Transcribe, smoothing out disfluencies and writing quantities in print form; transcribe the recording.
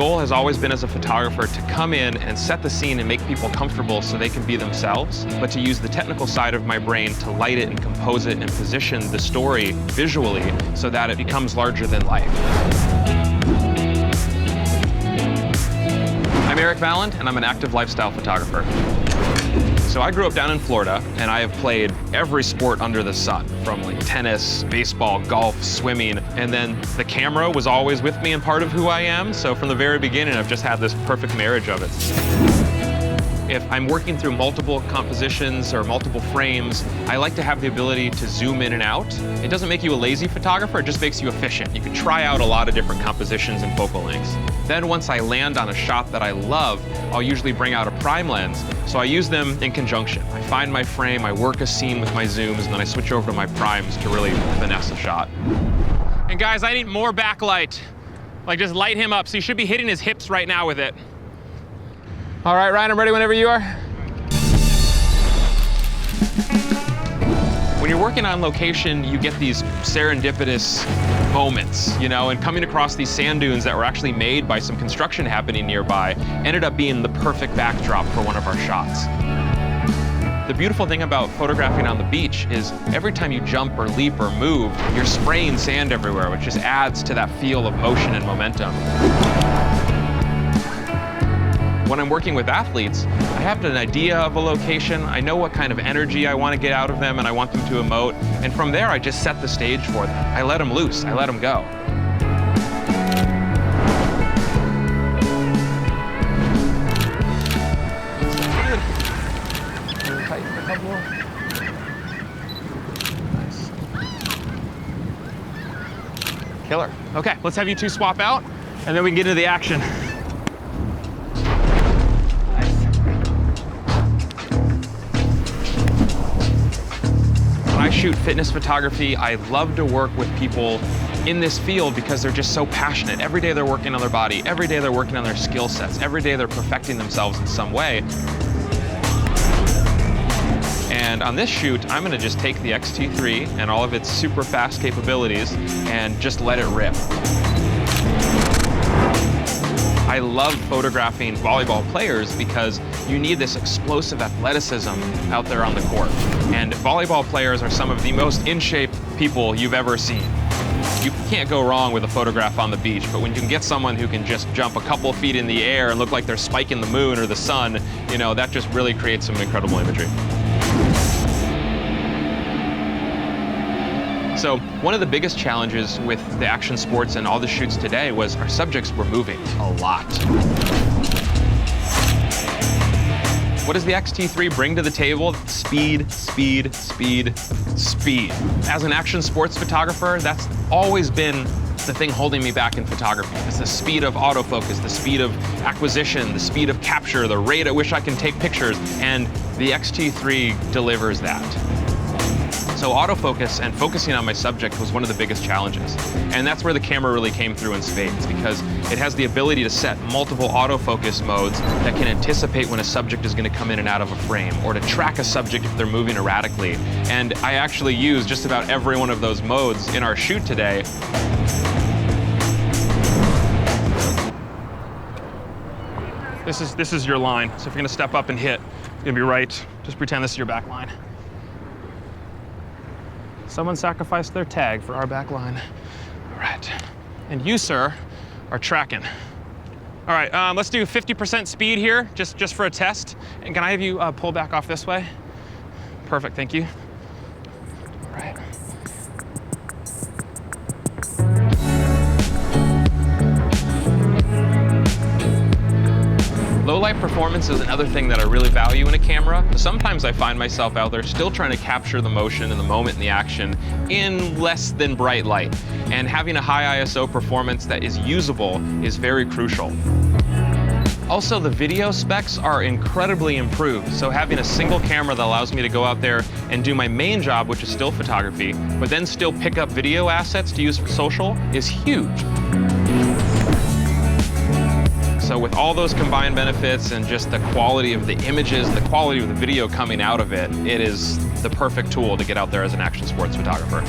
goal has always been as a photographer to come in and set the scene and make people comfortable so they can be themselves, but to use the technical side of my brain to light it and compose it and position the story visually so that it becomes larger than life. I'm Eric Valland, and I'm an active lifestyle photographer. So I grew up down in Florida, and I have played every sport under the sun, from like tennis, baseball, golf, swimming, and then the camera was always with me and part of who I am. So from the very beginning, I've just had this perfect marriage of it. If I'm working through multiple compositions or multiple frames, I like to have the ability to zoom in and out. It doesn't make you a lazy photographer, it just makes you efficient. You can try out a lot of different compositions and focal lengths. Then once I land on a shot that I love, I'll usually bring out a prime lens, so I use them in conjunction. I find my frame, I work a scene with my zooms, and then I switch over to my primes to really finesse a shot. And guys, I need more backlight. Like, just light him up, so you should be hitting his hips right now with it. All right, Ryan, I'm ready whenever you are. When you're working on location, you get these serendipitous moments, you know, and coming across these sand dunes that were actually made by some construction happening nearby ended up being the perfect backdrop for one of our shots. The beautiful thing about photographing on the beach is every time you jump or leap or move, you're spraying sand everywhere, which just adds to that feel of motion and momentum. When I'm working with athletes, I have an idea of a location, I know what kind of energy I want to get out of them and I want them to emote, and from there I just set the stage for them. I let them loose, I let them go. Tighten a couple. Nice. Killer. Okay, let's have you two swap out, and then we can get into the action. When I shoot fitness photography, I love to work with people in this field because they're just so passionate. Every day they're working on their body, every day they're working on their skill sets, every day they're perfecting themselves in some way. And on this shoot, I'm gonna just take the X-T3 and all of its super fast capabilities and just let it rip. I love photographing volleyball players because you need this explosive athleticism out there on the court. And volleyball players are some of the most in-shape people you've ever seen. You can't go wrong with a photograph on the beach, but when you can get someone who can just jump a couple feet in the air and look like they're spiking the moon or the sun, you know, that just really creates some incredible imagery. So one of the biggest challenges with the action sports and all the shoots today was our subjects were moving a lot. What does the X-T3 bring to the table? Speed, speed, speed, speed. As an action sports photographer, that's always been the thing holding me back in photography. It's the speed of autofocus, the speed of acquisition, the speed of capture, the rate at which I can take pictures, and the X-T3 delivers that. So autofocus and focusing on my subject was one of the biggest challenges. And that's where the camera really came through in spades, because it has the ability to set multiple autofocus modes that can anticipate when a subject is going to come in and out of a frame, or to track a subject if they're moving erratically. And I actually use just about every one of those modes in our shoot today. This is your line. So if you're going to step up and hit, it's going to be right. Just pretend this is your back line. Someone sacrificed their tag for our back line. All right. And you, sir, are tracking. All right, let's do 50% speed here, just for a test. And can I have you pull back off this way? Perfect, thank you. All right. Low light performance is another thing that I really value in a camera. Sometimes I find myself out there still trying to capture the motion and the moment and the action in less than bright light. And having a high ISO performance that is usable is very crucial. Also, the video specs are incredibly improved. So having a single camera that allows me to go out there and do my main job, which is still photography, but then still pick up video assets to use for social is huge. So with all those combined benefits and just the quality of the images, the quality of the video coming out of it, it is the perfect tool to get out there as an action sports photographer.